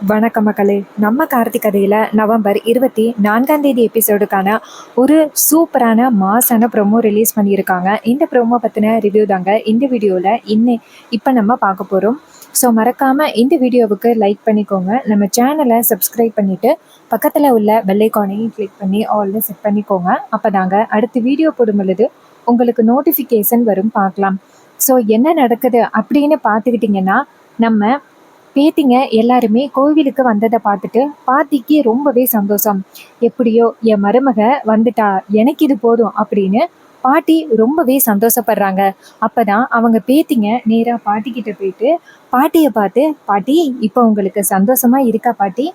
வணக்கம் மக்களே. நம்ம கார்த்திக் கதையில் நவம்பர் 24 எபிசோடுக்கான ஒரு சூப்பரான மாசான ப்ரோமோ ரிலீஸ் பண்ணியிருக்காங்க. இந்த ப்ரோமோ பற்றின ரிவ்யூ தாங்க இந்த வீடியோவில் இப்போ நம்ம பார்க்க போகிறோம். ஸோ மறக்காமல் இந்த வீடியோவுக்கு லைக் பண்ணிக்கோங்க. நம்ம சேனலை சப்ஸ்கிரைப் பண்ணிவிட்டு பக்கத்தில் உள்ள பெல் ஐகானையும் கிளிக் பண்ணி ஆல்னு செட் பண்ணிக்கோங்க. அப்போ தாங்க அடுத்த வீடியோ போடும் பொழுது உங்களுக்கு நோட்டிஃபிகேஷன் வரும், பார்க்கலாம். ஸோ என்ன நடக்குது அப்படின்னு பார்த்துக்கிட்டிங்கன்னா, நம்ம பேத்திங்க எல்லாருமே கோவிலுக்கு வந்ததை பார்த்துட்டு பாட்டிக்கு ரொம்பவே சந்தோஷம். எப்படியோ என் மருமக வந்துட்டா, எனக்கு இது போதும் அப்படின்னு பாட்டி ரொம்பவே சந்தோஷப்படுறாங்க. அப்பதான் அவங்க பேத்திங்க நேரா பாட்டிக்கிட்ட போயிட்டு பாட்டியை பார்த்து, பாட்டி இப்போ உங்களுக்கு சந்தோஷமா இருக்கா பாட்டி?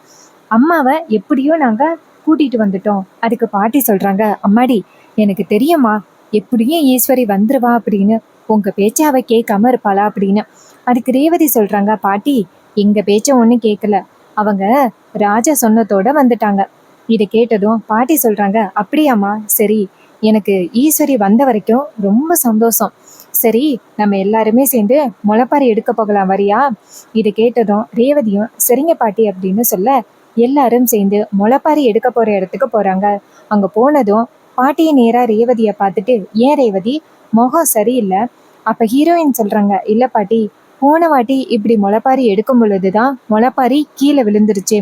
அம்மாவை எப்படியோ நாங்க கூட்டிட்டு வந்துட்டோம். அதுக்கு பாட்டி சொல்றாங்க, அம்மாடி எனக்கு தெரியுமா, எப்படியும் ஈஸ்வரி வந்துருவா அப்படின்னு. உங்க பேச்ச அவ கேட்காம இருப்பாளா அப்படின்னு. அதுக்கு ரேவதி சொல்றாங்க, பாட்டி எங்க பேச்ச ஒன்றும் கேட்கல, அவங்க ராஜா சொன்னதோட வந்துட்டாங்க. இதை கேட்டதும் பாட்டி சொல்றாங்க, அப்படியாம்மா, சரி, எனக்கு ஈஸ்வரி வந்த வரைக்கும் ரொம்ப சந்தோஷம். சரி, நம்ம எல்லாருமே சேர்ந்து முளைப்பாரி எடுக்க போகலாம், வரியா? இதை கேட்டதும் ரேவதியும் சரிங்க பாட்டி அப்படின்னு சொல்ல, எல்லாரும் சேர்ந்து முளைப்பாரி எடுக்க போற இடத்துக்கு போறாங்க. அங்க போனதும் பாட்டியை நேரா ரேவதியை பார்த்துட்டு, ஏன் ரேவதி முகம் சரியில்லை? அப்ப ஹீரோயின் சொல்றாங்க, இல்ல பாட்டி, போன வாட்டி இப்படி முளைப்பாரி எடுக்கும் பொழுதுதான் முளைப்பாரி கீழே விழுந்துருச்சு.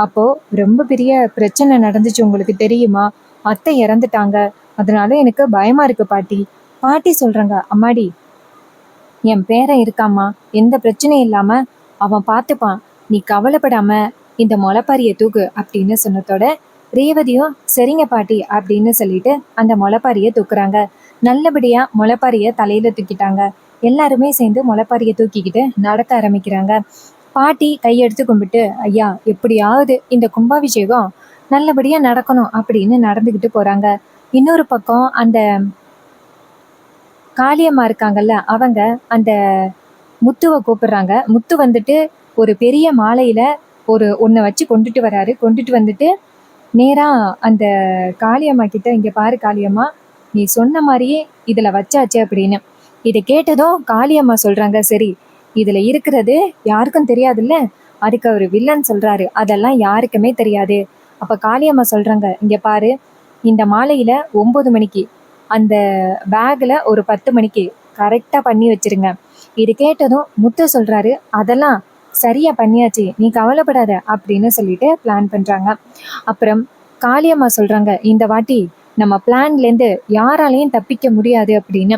அப்போ ரொம்ப பெரிய பிரச்சனை நடந்துச்சு, உங்களுக்கு தெரியுமா? அத்தை இறந்துட்டாங்க. அதனால எனக்கு பயமா இருக்கு பாட்டி. பாட்டி சொல்றாங்க, அம்மாடி என் பேரன் இருக்காமா, எந்த பிரச்சனையும் இல்லாம அவன் பார்த்துப்பான், நீ கவலைப்படாம இந்த முளைப்பாரியை தூக்கு அப்படின்னு சொன்னதோட ரேவதியும் சரிங்க பாட்டி அப்படின்னு சொல்லிட்டு அந்த முளைப்பாரியை தூக்குறாங்க. நல்லபடியா முளைப்பாரியை தலையில தூக்கிட்டாங்க. எல்லாருமே சேர்ந்து முளைப்பாரியை தூக்கிக்கிட்டு நடக்க ஆரம்பிக்கிறாங்க. பாட்டி கையெடுத்து கும்பிட்டு, ஐயா எப்படியாவது இந்த கும்பாபிஷேகம் நல்லபடியா நடக்கணும் அப்படின்னு நடந்துக்கிட்டு போறாங்க. இன்னொரு பக்கம் அந்த காளியம்மா இருக்காங்கல்ல, அவங்க அந்த முத்துவை கூப்பிடுறாங்க. முத்து வந்துட்டு ஒரு பெரிய மாலையில ஒன்றை வச்சு கொண்டுட்டு வராரு. கொண்டுட்டு வந்துட்டு நேரா அந்த காளியம்மா கிட்ட, இங்க பாரு காளியம்மா, நீ சொன்ன மாதிரியே இதுல வச்சாச்சு அப்படின்னு. இதை கேட்டதும் காளியம்மா சொல்றாங்க, சரி, இதுல இருக்கிறது யாருக்கும் தெரியாதுல்ல. அதுக்கு அவர் வில்லன் சொல்றாரு, அதெல்லாம் யாருக்குமே தெரியாது. அப்ப காளியம்மா சொல்றாங்க, இங்க பாரு, இந்த மாலையில 9 மணிக்கு, அந்த பேக்ல ஒரு 10 மணிக்கு கரெக்டா பண்ணி வச்சிருங்க. இது கேட்டதும் முத்து சொல்றாரு, அதெல்லாம் சரியா பண்ணியாச்சு, நீ கவலைப்படாத அப்படின்னு சொல்லிட்டு பிளான் பண்றாங்க. அப்புறம் காளியம்மா சொல்றாங்க, இந்த வாட்டி நம்ம பிளான்லேருந்து யாராலையும் தப்பிக்க முடியாது அப்படின்னு.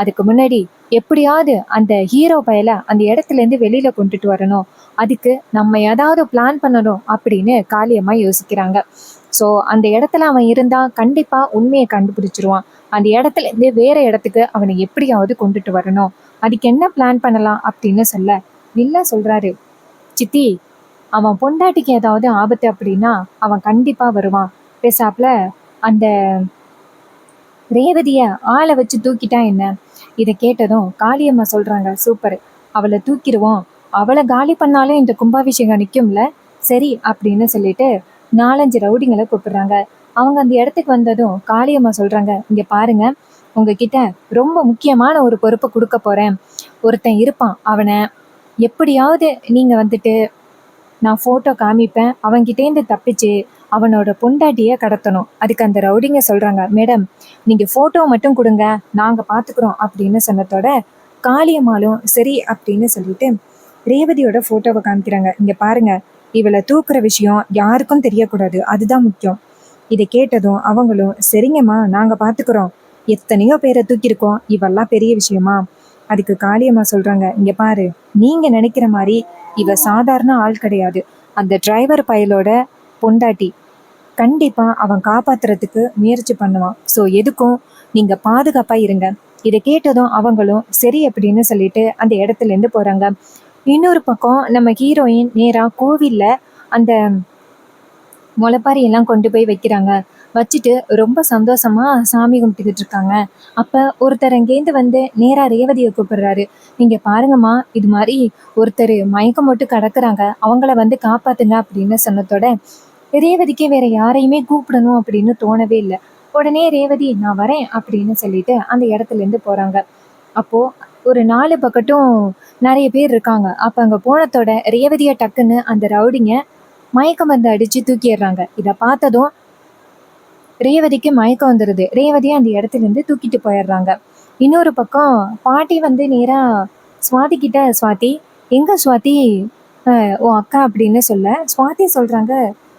அதுக்கு முன்னாடி எப்படியாவது அந்த ஹீரோ பயலை அந்த இடத்துல இருந்து வெளியில கொண்டுட்டு வரணும். அதுக்கு நம்ம ஏதாவது பிளான் பண்ணணும் அப்படின்னு காளியம்மா யோசிக்கிறாங்க. ஸோ அந்த இடத்துல அவன் இருந்தா கண்டிப்பா உண்மையை கண்டுபிடிச்சிருவான். அந்த இடத்துல இருந்து வேற இடத்துக்கு அவனை எப்படியாவது கொண்டுட்டு வரணும். அதுக்கு என்ன பிளான் பண்ணலாம் அப்படின்னு சொல்ல, வில்ல சொல்றாரு, சித்தி, அவன் பொண்டாட்டிக்கு ஏதாவது ஆபத்து அப்படின்னா அவன் கண்டிப்பா வருவான். பேசாப்புல அந்த ரேவதிய ஆளை வச்சு தூக்கிட்டா என்ன? இதை கேட்டதும் காளியம்மா சொல்றாங்க, சூப்பர், அவளை தூக்கிடுவோம், அவளை காலி பண்ணாலும் இந்த கும்பாபிஷேகம் நிற்கும்ல, சரி அப்படின்னு சொல்லிட்டு 4-5 ரவுடிங்களை கூப்பிடுறாங்க. அவங்க அந்த இடத்துக்கு வந்ததும் காளியம்மா சொல்றாங்க, இங்க பாருங்க, உங்ககிட்ட ரொம்ப முக்கியமான ஒரு பொறுப்பை கொடுக்க போறேன். ஒருத்தன் இருப்பான், அவனை எப்படியாவது நீங்க வந்துட்டு, நான் ஃபோட்டோ காமிப்பேன், அவன்கிட்டேருந்து தப்பிச்சு அவனோட பொண்டாட்டியை கடத்தணும். அதுக்கு அந்த ரவுடிங்க சொல்றாங்க, மேடம் நீங்கள் ஃபோட்டோ மட்டும் கொடுங்க, நாங்கள் பார்த்துக்குறோம் அப்படின்னு சொன்னதோட காளியம்மாளும் சரி அப்படின்னு சொல்லிட்டு ரேவதியோட ஃபோட்டோவை காமிக்கிறாங்க. இங்கே பாருங்க, இவளை தூக்குற விஷயம் யாருக்கும் தெரியக்கூடாது, அதுதான் முக்கியம். இதை கேட்டதும் அவங்களும் சரிங்கம்மா, நாங்கள் பார்த்துக்குறோம், எத்தனையோ பேரை தூக்கியிருக்கோம், இவெல்லாம் பெரிய விஷயமா? அதுக்கு காளியம்மா சொல்றாங்க, இங்கே பாரு, நீங்கள் நினைக்கிற மாதிரி இவ சாதாரண ஆள் கிடையாது. அந்த டிரைவர் பயலோட பொண்டாட்டி, கண்டிப்பா அவன் காப்பாத்துறதுக்கு முயற்சி பண்ணுவான். ஸோ எதுக்கும் நீங்க பாதுகாப்பா இருங்க. இதை கேட்டதும் அவங்களும் சரி அப்படின்னு சொல்லிட்டு அந்த இடத்துல இருந்து போறாங்க. இன்னொரு பக்கம் நம்ம ஹீரோயின் நேரா கோவில்ல அந்த முளைப்பாரி எல்லாம் கொண்டு போய் வைக்கிறாங்க. வச்சுட்டு ரொம்ப சந்தோஷமா சாமி கும்பிட்டுக்கிட்டு இருக்காங்க. அப்ப ஒருத்தர் அங்கேருந்து வந்து நேரா ரேவதியை கூப்பிடுறாரு, நீங்க பாருங்கம்மா, இது மாதிரி ஒருத்தர் மயக்கம் போட்டு கிடக்குறாங்க, அவங்கள வந்து காப்பாத்துங்க அப்படின்னு சொன்னதோட ரேவதிக்கு வேற யாரையுமே கூப்பிடணும் அப்படின்னு தோணவே இல்லை. உடனே ரேவதி, நான் வரேன் அப்படின்னு சொல்லிட்டு அந்த இடத்துல இருந்து போறாங்க. அப்போ ஒரு 4 பக்கட்டும் நிறைய பேர் இருக்காங்க. அப்போ அங்கே போனதோட ரேவதியை டக்குன்னு அந்த ரவுடிங்க மயக்க மருந்து அடித்து தூக்கிடுறாங்க. இதை பார்த்ததும் ரேவதிக்கு மயக்கம் வந்துடுது. ரேவதியை அந்த இடத்துலேருந்து தூக்கிட்டு போயிடுறாங்க. இன்னொரு பக்கம் பாட்டி வந்து நேராக சுவாதி கிட்ட, சுவாதி எங்கே சுவாதி உன் அக்கா அப்படின்னு சொல்ல, சுவாதி சொல்கிறாங்க,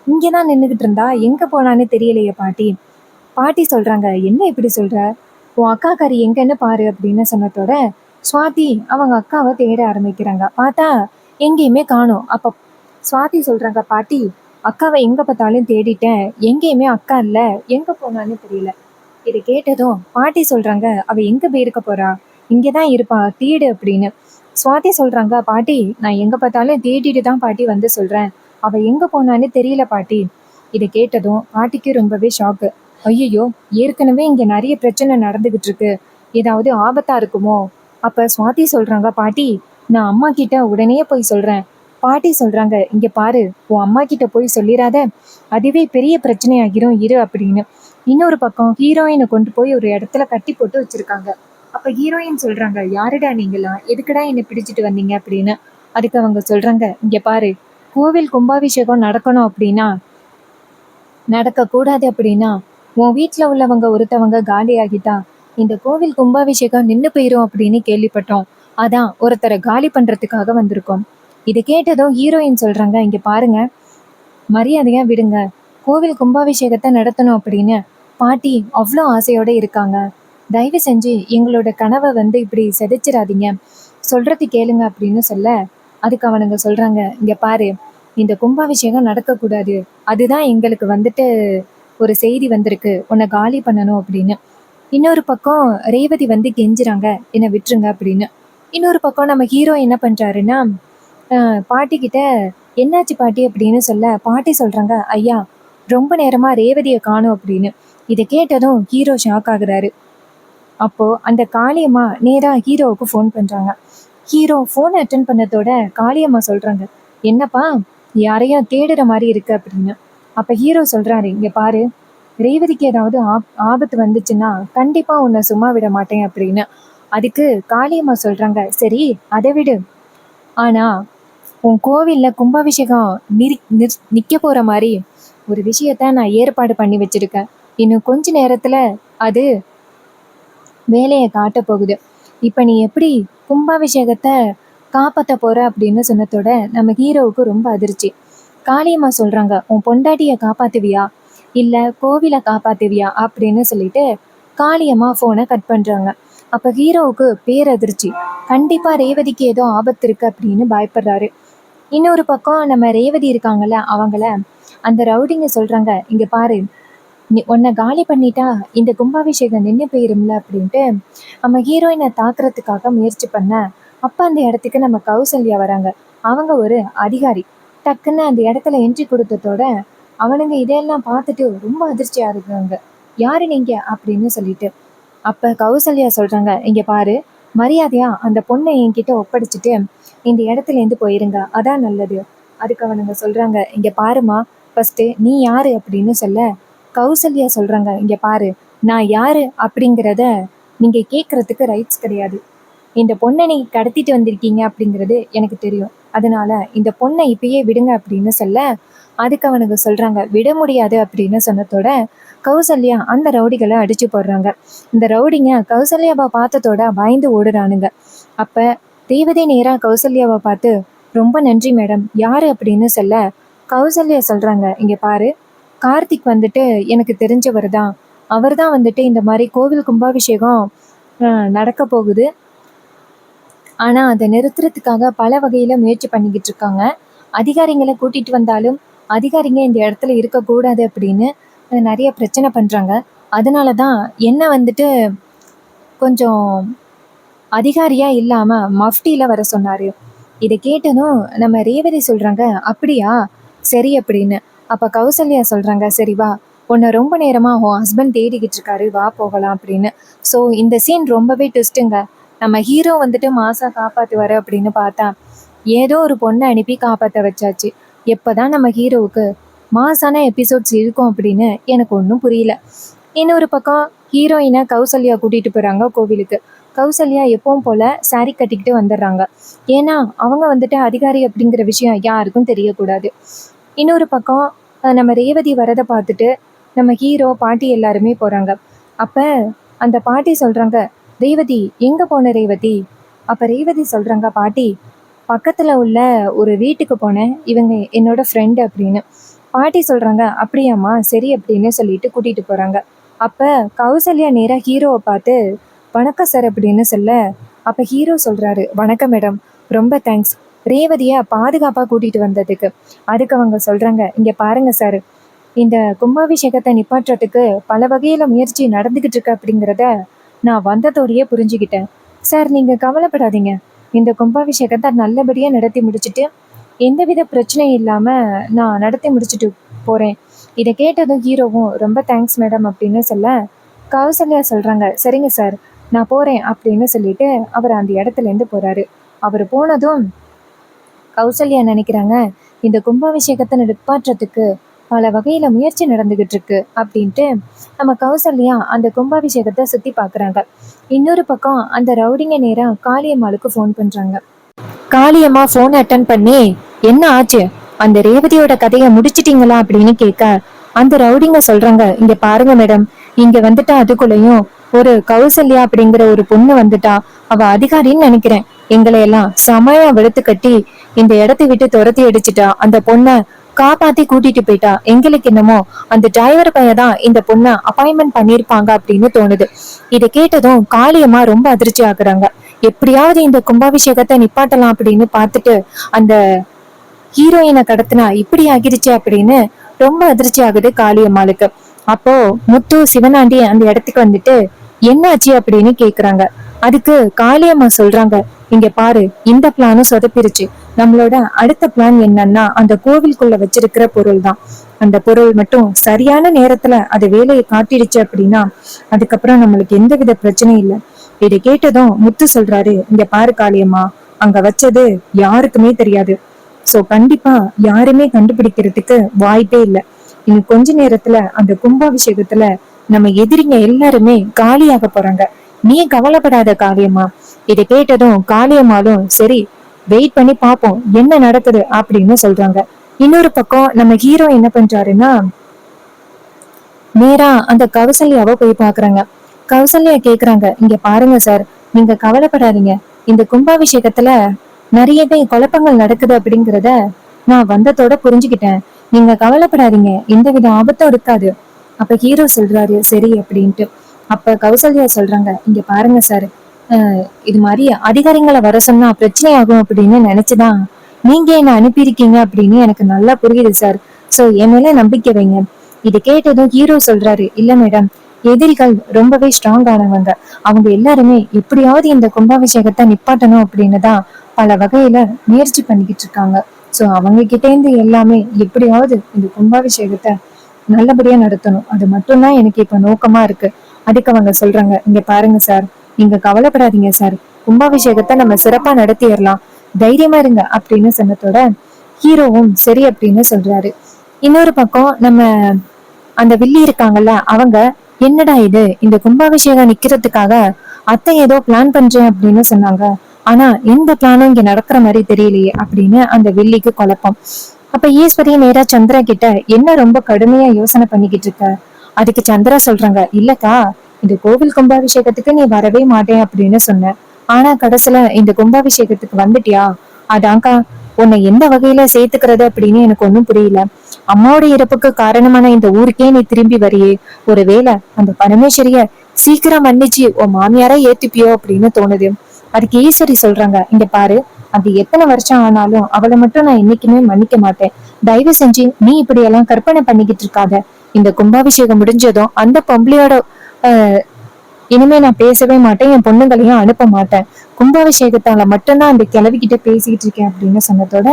இங்கே தான் நின்றுக்கிட்டு இருந்தா, எங்கே போனான்னு தெரியலையே பாட்டி. பாட்டி சொல்கிறாங்க, என்ன இப்படி சொல்கிற, உன் அக்கா கறி எங்கன்னு பாரு அப்படின்னு சொன்னதோட சுவாதி அவங்க அக்காவை தேட ஆரம்பிக்கிறாங்க. பார்த்தா எங்கேயுமே காணோம். அப்போ சுவாதி சொல்கிறாங்க, பாட்டி அக்காவை எங்கே பார்த்தாலும் தேடிட்டேன், எங்கேயுமே அக்கா இல்லை, எங்கே போனான்னு தெரியல. இதை கேட்டதும் பாட்டி சொல்கிறாங்க, அவள் எங்கே போயிருக்க போறா, இங்கே தான் இருப்பா, தேடு அப்படின்னு. சுவாதி சொல்கிறாங்க, பாட்டி நான் எங்கே பார்த்தாலும் தேடிட்டு தான் பாட்டி வந்து சொல்கிறேன், அவள் எங்கே போனான்னு தெரியல பாட்டி. இதை கேட்டதும் பாட்டிக்கு ரொம்பவே ஷாக்கு. ஐயோ, ஏற்கனவே இங்கே நிறைய பிரச்சனை நடந்துக்கிட்டு இருக்கு, ஏதாவது ஆபத்தாக இருக்குமோ. அப்போ சுவாதி சொல்கிறாங்க, பாட்டி நான் அம்மா கிட்ட உடனே போய் சொல்கிறேன். பாட்டி சொல்கிறாங்க, இங்கே பாரு, உன் அம்மா கிட்ட போய் சொல்லிடாத, அதுவே பெரிய பிரச்சனையாகிரும் இரு அப்படின்னு. இன்னொரு பக்கம் ஹீரோயினை கொண்டு போய் ஒரு இடத்துல கட்டி போட்டு வச்சுருக்காங்க. அப்போ ஹீரோயின் சொல்கிறாங்க, யாருடா நீங்களாம், எதுக்குடா என்னை பிடிச்சிட்டு வந்தீங்க அப்படின்னு. அதுக்கு அவங்க சொல்கிறாங்க, இங்கே பாரு, கோவில் கும்பாபிஷேகம் நடக்கணும் அப்படின்னா, நடக்கக்கூடாது அப்படின்னா, உன் வீட்டில் உள்ளவங்க ஒருத்தவங்க காலி ஆகிட்டா இந்த கோவில் கும்பாபிஷேகம் நின்று போயிரும் அப்படின்னு கேள்விப்பட்டோம். அதான் ஒருத்தரை காலி பண்ணுறதுக்காக வந்திருக்கோம். இதை கேட்டதும் ஹீரோயின் சொல்கிறாங்க, இங்கே பாருங்க, மரியாதையாக விடுங்க, கோவில் கும்பாபிஷேகத்தை நடத்தணும் அப்படின்னு பாட்டி அவ்வளோ ஆசையோடு இருக்காங்க. தயவு செஞ்சு எங்களோட கனவை வந்து இப்படி செதைச்சிடாதீங்க, சொல்கிறது கேளுங்க அப்படின்னு சொல்ல, அதுக்கு அவனுங்க சொல்கிறாங்க, இங்கே பாரு, இந்த கும்பாபிஷேகம் நடக்கக்கூடாது, அதுதான் எங்களுக்கு வந்துட்டு ஒரு செய்தி வந்திருக்கு, உன்னை காலி பண்ணணும் அப்படின்னு. இன்னொரு பக்கம் ரேவதி வந்து கெஞ்சுறாங்க, என்னை விட்டுருங்க அப்படின்னு. இன்னொரு பக்கம் நம்ம ஹீரோ என்ன பண்ணுறாருன்னா, பாட்டிக்கிட்ட என்னாச்சு பாட்டி அப்படின்னு சொல்ல, பாட்டி சொல்கிறாங்க, ஐயா ரொம்ப நேரமாக ரேவதியை காணும் அப்படின்னு. இதை கேட்டதும் ஹீரோ ஷாக் ஆகுறாரு. அப்போது அந்த காளியம்மா நேராக ஹீரோவுக்கு ஃபோன் பண்ணுறாங்க. ஹீரோ ஃபோன் அட்டன் பண்ணதோட காளியம்மா சொல்கிறாங்க, என்னப்பா யாரையும் தேடுற மாதிரி இருக்கு அப்படின்னு. அப்போ ஹீரோ சொல்கிறாரு, இங்கே பாரு, ரேவதிக்கு ஏதாவது ஆபத்து வந்துச்சுன்னா கண்டிப்பாக உன்னை சும்மா விட மாட்டேன் அப்படின்னு. அதுக்கு காளியம்மா சொல்கிறாங்க, சரி அதை விடு, ஆனால் உன் கோவிலில் கும்பாபிஷேகம் நிற்க போகிற மாதிரி ஒரு விஷயத்த நான் ஏற்பாடு பண்ணி வச்சுருக்கேன். இன்னும் கொஞ்ச நேரத்தில் அது வேலையை காட்ட போகுது. இப்போ நீ எப்படி கும்பாபிஷேகத்தை காப்பாற்ற போகிற அப்படின்னு சொன்னதோட நம்ம ஹீரோவுக்கு ரொம்ப அதிர்ச்சி. காளியம்மா சொல்கிறாங்க, உன் பொண்டாட்டியை காப்பாற்றுவியா இல்லை கோவிலை காப்பாற்றுவியா அப்படின்னு சொல்லிட்டு காளியம்மா ஃபோனை கட் பண்ணுறாங்க. அப்போ ஹீரோவுக்கு பேரதிர்ச்சி. கண்டிப்பாக ரேவதிக்கு ஏதோ ஆபத்து இருக்குது அப்படின்னு பயப்படுறாரு. இன்னொரு பக்கம் நம்ம ரேவதி இருக்காங்கல்ல, அவங்கள அந்த ரவுடிங்க சொல்கிறாங்க, இங்கே பாரு, நீ உன்னை காலி பண்ணிட்டா இந்த கும்பாபிஷேகம் நின்று போயிரும்ல அப்படின்ட்டு நம்ம ஹீரோயினை தாக்குறதுக்காக முயற்சி பண்ண, அப்போ அந்த இடத்துக்கு நம்ம கௌசல்யா வராங்க. அவங்க ஒரு அதிகாரி. டக்குன்னு அந்த இடத்துல என்ட்ரி கொடுத்ததோட அவனுங்க இதையெல்லாம் பார்த்துட்டு ரொம்ப அதிர்ச்சியாக இருக்காங்க. யாரு நீங்க அப்படின்னு சொல்லிட்டு. அப்போ கௌசல்யா சொல்கிறாங்க, இங்கே பாரு, மரியாதையாக அந்த பொண்ணை என்கிட்ட ஒப்படைச்சிட்டு இந்த இடத்துலேருந்து போயிருங்க, அதான் நல்லது. அதுக்கு அவனுங்க சொல்கிறாங்க, இங்கே பாருமா, ஃபஸ்ட்டு நீ யார் அப்படின்னு சொல்ல, கௌசல்யா சொல்கிறாங்க, இங்கே பாரு, நான் யார் அப்படிங்கிறத நீங்கள் கேட்குறதுக்கு ரைட்ஸ் கிடையாது. இந்த பொண்ணை நீங்கள் கடத்திட்டு வந்திருக்கீங்க அப்படிங்கிறது எனக்கு தெரியும், அதனால இந்த பொண்ணை இப்பயே விடுங்க அப்படின்னு சொல்ல, அதுக்கு அவனுக்கு சொல்கிறாங்க, விட முடியாது அப்படின்னு சொன்னதோட கௌசல்யா அந்த ரவுடிகளை அடித்து போடுறாங்க. இந்த ரவுடிங்க கௌசல்யாவை பார்த்ததோட பயந்து ஓடுறானுங்க. அப்போ தேவதை நேராக கௌசல்யாவை பார்த்து, ரொம்ப நன்றி மேடம், யார் அப்படின்னு சொல்ல, கௌசல்யா சொல்கிறாங்க, இங்கே பாரு, கார்த்திக் வந்துட்டு எனக்கு தெரிஞ்சவர் தான், அவர் தான் வந்துட்டு இந்த மாதிரி கோவில் கும்பாபிஷேகம் நடக்க போகுது, ஆனால் அதை நிறுத்துறதுக்காக பல வகையில் முயற்சி பண்ணிக்கிட்டு இருக்காங்க. அதிகாரிங்களை கூட்டிகிட்டு வந்தாலும் அதிகாரிங்க இந்த இடத்துல இருக்கக்கூடாது அப்படின்னு நிறைய பிரச்சனை பண்ணுறாங்க. அதனால தான் என்ன வந்துட்டு கொஞ்சம் அதிகாரியாக இல்லாமல் மஃப்டியில் வர சொன்னார். இதை கேட்டதும் நம்ம ரேவதி சொல்கிறாங்க, அப்படியா, சரி அப்படின்னு. அப்போ கௌசல்யா சொல்கிறாங்க, சரி வா, உன்னை ரொம்ப நேரமாக உன் ஹஸ்பண்ட் தேடிக்கிட்டு இருக்காரு, வா போகலாம் அப்படின்னு. ஸோ இந்த சீன் ரொம்பவே ட்விஸ்ட்டுங்க. நம்ம ஹீரோ வந்துட்டு மாசாக காப்பாற்றுவார் அப்படின்னு பார்த்தா ஏதோ ஒரு பொண்ணை அனுப்பி காப்பாற்ற வச்சாச்சு. எப்போ தான் நம்ம ஹீரோவுக்கு மாசான எபிசோட்ஸ் இருக்கும் அப்படின்னு எனக்கு ஒன்றும் புரியல. இன்னொரு பக்கம் ஹீரோயினை கௌசல்யா கூட்டிகிட்டு போகிறாங்க கோவிலுக்கு. கௌசல்யா எப்பவும் போல saree கட்டிக்கிட்டு வந்துடுறாங்க. ஏன்னா அவங்க வந்துட்டு அதிகாரி அப்படிங்கிற விஷயம் யாருக்கும் தெரியக்கூடாது. இன்னொரு பக்கம் நம்ம ரேவதி வரதை பார்த்துட்டு நம்ம ஹீரோ பாட்டி எல்லாருமே போறாங்க. அப்ப அந்த பாட்டி சொல்றாங்க, ரேவதி எங்க போன ரேவதி? அப்ப ரேவதி சொல்றாங்க, பாட்டி பக்கத்துல உள்ள ஒரு வீட்டுக்கு போனேன், இவங்க என்னோட ஃப்ரெண்டு அப்படின்னு. பாட்டி சொல்றாங்க, அப்படியாம்மா சரி அப்படின்னு சொல்லிட்டு கூட்டிட்டு போறாங்க. அப்ப கௌசல்யா நேரா ஹீரோவை பார்த்து வணக்கம் சார் அப்படின்னு சொல்ல, அப்ப ஹீரோ சொல்றாரு, வணக்கம் மேடம், ரொம்ப தேங்க்ஸ் ரேவதியை பாதுகாப்பா கூட்டிட்டு வந்ததுக்கு. அதுக்கு அவங்க சொல்றாங்க, இங்க பாருங்க சார், இந்த கும்பாபிஷேகத்தை நிப்பாட்டுறதுக்கு பல வகையில முயற்சி நடந்துகிட்டு இருக்கு அப்படிங்கிறத நான் வந்ததோடையே புரிஞ்சுக்கிட்டேன். சார் நீங்க கவலைப்படாதீங்க, இந்த கும்பாபிஷேகத்தை நல்லபடியா நடத்தி முடிச்சுட்டு எந்தவித பிரச்சனையும் இல்லாம நான் நடத்தி முடிச்சுட்டு போறேன். இதை கேட்டதும் ஹீரோவும் ரொம்ப தேங்க்ஸ் மேடம் அப்படின்னு சொல்ல, கௌசல்யா சொல்றாங்க, சரிங்க சார் நான் போறேன் அப்படின்னு சொல்லிட்டு அவர் அந்த இடத்துல இருந்து போறாரு. அவர் போனதும் கௌசல்யா நினைக்கிறாங்க, இந்த கும்பாபிஷேகத்தை நிப்பாட்டுறதுக்கு பல வகையில முயற்சி நடந்துகிட்டு இருக்கு அப்படின்ட்டு நம்ம கௌசல்யா அந்த கும்பாபிஷேகத்தை சுத்தி பாக்குறாங்க. இன்னொரு பக்கம் அந்த ரவுடிங்க நேரா காளியம்மாளுக்கு ஃபோன் பண்றாங்க. காளியம்மா ஃபோன் அட்டன் பண்ணி, என்ன ஆச்சு, அந்த ரேவதியோட கதையை முடிச்சிட்டீங்களா அப்படின்னு கேட்க, அந்த ரவுடிங்க சொல்றாங்க, இங்க பாருங்க மேடம், இங்க வந்துட்டா அதுக்குள்ளயும் ஒரு கௌசல்யா அப்படிங்கிற ஒரு பொண்ணு வந்துட்டா, அவ அதிகாரின்னு நினைக்கிறேன், எங்களை எல்லாம் சமயா வெளுத்து கட்டி இந்த இடத்தை விட்டு துரத்தி அடிச்சுட்டா, அந்த பொண்ணை காப்பாத்தி கூட்டிட்டு போயிட்டா. எங்களுக்கு என்னமோ அந்த டிரைவர் பையன் தான் இந்த பொண்ணை அப்பாயின்மெண்ட் பண்ணிருப்பாங்க அப்படின்னு தோணுது. இதை கேட்டதும் காளியம்மா ரொம்ப அதிர்ச்சி ஆகுறாங்க. எப்படியாவது இந்த கும்பாபிஷேகத்தை நிப்பாட்டலாம் அப்படின்னு பார்த்துட்டு அந்த ஹீரோயினை கடத்தினா இப்படி ஆகிருச்சு அப்படின்னு ரொம்ப அதிர்ச்சி ஆகுது காளியம்மாளுக்கு. அப்போ முத்து சிவனாண்டி அந்த இடத்துக்கு வந்துட்டு என்னாச்சு அப்படின்னு கேக்குறாங்க. அதுக்கு காளியம்மா சொல்றாங்க, இங்க பாரு, இந்த பிளானும் சொதப்பிருச்சு. நம்மளோட அடுத்த பிளான் என்னன்னா அந்த கோவிலுக்குள்ள வச்சிருக்கிற பொருள் தான். அந்த பொருள் மட்டும் சரியான நேரத்துல அது வேலையை காட்டிடுச்சு அப்படின்னா அதுக்கப்புறம் நம்மளுக்கு எந்தவித பிரச்சனையும் இல்லை. இதை கேட்டதும் முத்து சொல்றாரு, இங்க பாரு காளியம்மா, அங்க வச்சது யாருக்குமே தெரியாது. சோ கண்டிப்பா யாருமே கண்டுபிடிக்கிறதுக்கு வாய்ப்பே இல்லை. இன்னும் கொஞ்ச நேரத்துல அந்த கும்பாபிஷேகத்துல நம்ம எதிரிங்க எல்லாருமே காலியாக போறாங்க. நீ கவலைப்படாத காளியம்மா. இதை கேட்டதும் காளியம்மாலும் சரி வெயிட் பண்ணி பாப்போம் என்ன நடக்குது அப்படின்னு சொல்றாங்க. இன்னொரு பக்கம் நம்ம ஹீரோ என்ன பண்றாருன்னா நேரா அந்த கௌசல்யாவை போய் பாக்குறாங்க. கௌசல்யா கேக்குறாங்க, இங்க பாருங்க சார், நீங்க கவலைப்படாதீங்க, இந்த கும்பாபிஷேகத்துல நிறையவே குழப்பங்கள் நடக்குது அப்படிங்கிறத நான் வந்ததோட புரிஞ்சுக்கிட்டேன். நீங்க கவலைப்படாதீங்க, எந்தவித ஆபத்தும் இருக்காது. அப்ப ஹீரோ சொல்றாரு சரி அப்படின்ட்டு. அப்ப கௌசல்யா சொல்றாங்க, இங்க பாருங்க சார், இது மாதிரி அதிகாரிங்களை வர சொன்னா பிரச்சனை ஆகும் அப்படின்னு நினைச்சுதான் நீங்க என்ன அனுப்பியிருக்கீங்க அப்படின்னு எனக்கு நல்லா புரியுது சார். சோ என் மேல நம்பிக்கை வைங்க. இது கேட்டதும் ஹீரோ சொல்றாரு, இல்ல மேடம், எதிரிகள் ரொம்பவே ஸ்ட்ராங் ஆனவங்க. அவங்க எல்லாருமே எப்படியாவது இந்த கும்பாபிஷேகத்தை நிப்பாட்டணும் அப்படின்னு தான் பல வகையில முயற்சி பண்ணிக்கிட்டு இருக்காங்க. சோ அவங்க கிட்ட இருந்து எல்லாமே எப்படியாவது இந்த கும்பாபிஷேகத்தை நல்லபடியா நடத்தணும், அது மட்டும்தான் எனக்கு இப்ப நோக்கமா இருக்கு. அதுக்கு அவங்க சொல்றாங்க, இங்க பாருங்க சார், நீங்க கவலைப்படாதீங்க சார், கும்பாபிஷேகத்தை நம்ம சிறப்பா நடத்திடலாம், தைரியமா இருங்க அப்படின்னு சொன்னதோட ஹீரோவும் சரி அப்படின்னு சொல்றாரு. இன்னொரு பக்கம் நம்ம அந்த வில்லி இருக்காங்கல்ல, அவங்க என்னடா இது, இந்த கும்பாபிஷேகம் நிக்கிறதுக்காக அத்தை ஏதோ பிளான் பண்றேன் அப்படின்னு சொன்னாங்க, ஆனா எந்த பிளானும் இங்க நடக்கிற மாதிரி தெரியலையே அப்படின்னு அந்த வில்லிக்கு குழப்பம். அப்ப ஈஸ்வரி நேரா சந்திரா கிட்ட, என்ன ரொம்ப கடுமையா யோசனை பண்ணிக்கிட்டு இருக்க? அதுக்கு சந்திரா சொல்றாங்க, இல்லக்கா, இந்த கோவில் கும்பாபிஷேகத்துக்கு நீ வரவே மாட்டேன் அப்படின்னு சொன்ன, ஆனா கடைசியில இந்த கும்பாபிஷேகத்துக்கு வந்துட்டியா? அதான்க்கா, உன்னை எந்த வகையில சேர்த்துக்கிறது அப்படின்னு எனக்கு ஒன்னும் புரியல. அம்மாவோட இறப்புக்கு காரணமான இந்த ஊருக்கே நீ திரும்பி வரியே, ஒருவேளை அந்த பரமேஸ்வரிய சீக்கிரம் மன்னிச்சு உன் மாமியாரா ஏத்துப்பியோ அப்படின்னு தோணுது. அதுக்கு ஈஸ்வரி சொல்றாங்க, இங்க பாரு, அது எத்தனை வருஷம் ஆனாலும் அவளை மட்டும் நான் என்னைக்குமே மன்னிக்க மாட்டேன். தயவு செஞ்சு நீ இப்படி எல்லாம் கற்பனை பண்ணிக்கிட்டு இருக்காத. இந்த கும்பாபிஷேகம் முடிஞ்சதும் அந்த பொம்பளையோட இனிமே நான் பேசவே மாட்டேன், என் பொண்ணுங்களையும் அனுப்ப மாட்டேன். கும்பாபிஷேகத்தால மட்டும்தான் அந்த கிளவிக்கிட்ட பேசிக்கிட்டு இருக்கேன் அப்படின்னு சொன்னதோட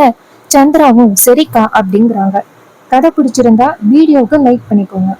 சந்திராவும் சரிக்கா அப்படிங்கிறாங்க. கதை பிடிச்சிருந்தா வீடியோவுக்கு லைக் பண்ணிக்கோங்க.